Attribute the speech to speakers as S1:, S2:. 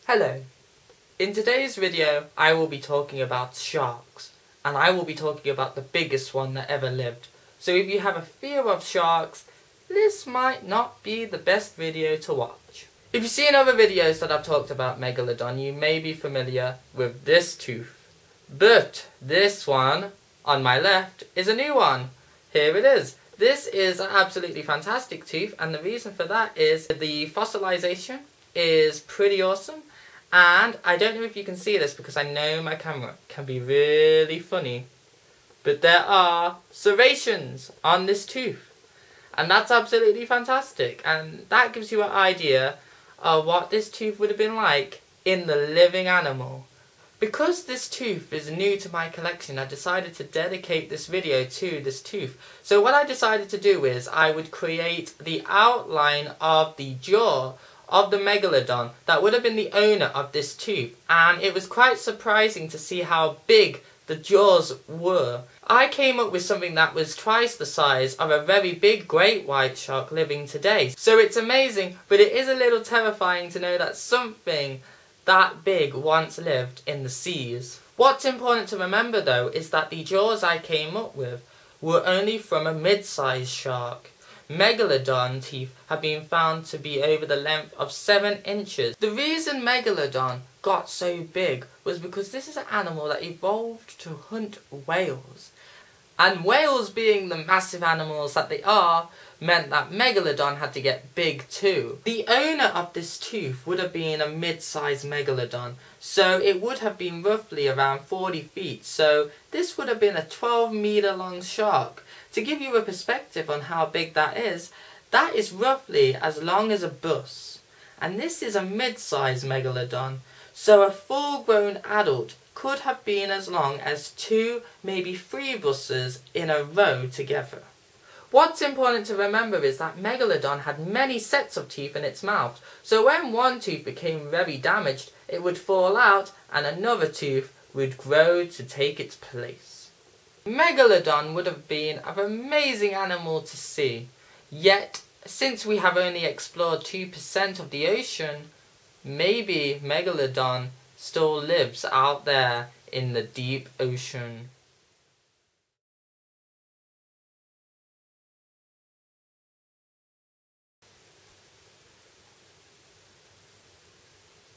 S1: Hello. In today's video I will be talking about sharks, and I will be talking about the biggest one that ever lived. So if you have a fear of sharks, this might not be the best video to watch. If you've seen other videos that I've talked about Megalodon, you may be familiar with this tooth. But this one on my left is a new one. Here it is. This is an absolutely fantastic tooth, and the reason for that is the fossilization is pretty awesome. And I don't know if you can see this because I know my camera can be really funny, but there are serrations on this tooth, and that's absolutely fantastic, and that gives you an idea of what this tooth would have been like in the living animal. Because this tooth is new to my collection, I decided to dedicate this video to this tooth. So what I decided to do is I would create the outline of the jaw of the Megalodon that would have been the owner of this tooth, and it was quite surprising to see how big the jaws were. I came up with something that was twice the size of a very big great white shark living today. So it's amazing, but it is a little terrifying to know that something that big once lived in the seas. What's important to remember though is that the jaws I came up with were only from a mid-sized shark. Megalodon teeth have been found to be over the length of 7 inches. The reason Megalodon got so big was because this is an animal that evolved to hunt whales. And whales, being the massive animals that they are, meant that Megalodon had to get big too. The owner of this tooth would have been a mid-sized Megalodon, so it would have been roughly around 40 feet, so this would have been a 12-meter long shark. To give you a perspective on how big that is roughly as long as a bus. And this is a mid-sized Megalodon, so a full-grown adult could have been as long as 2, maybe 3 buses in a row together. What's important to remember is that Megalodon had many sets of teeth in its mouth, so when one tooth became very damaged, it would fall out and another tooth would grow to take its place. Megalodon would have been an amazing animal to see, yet since we have only explored 2% of the ocean, maybe Megalodon still lives out there in the deep ocean.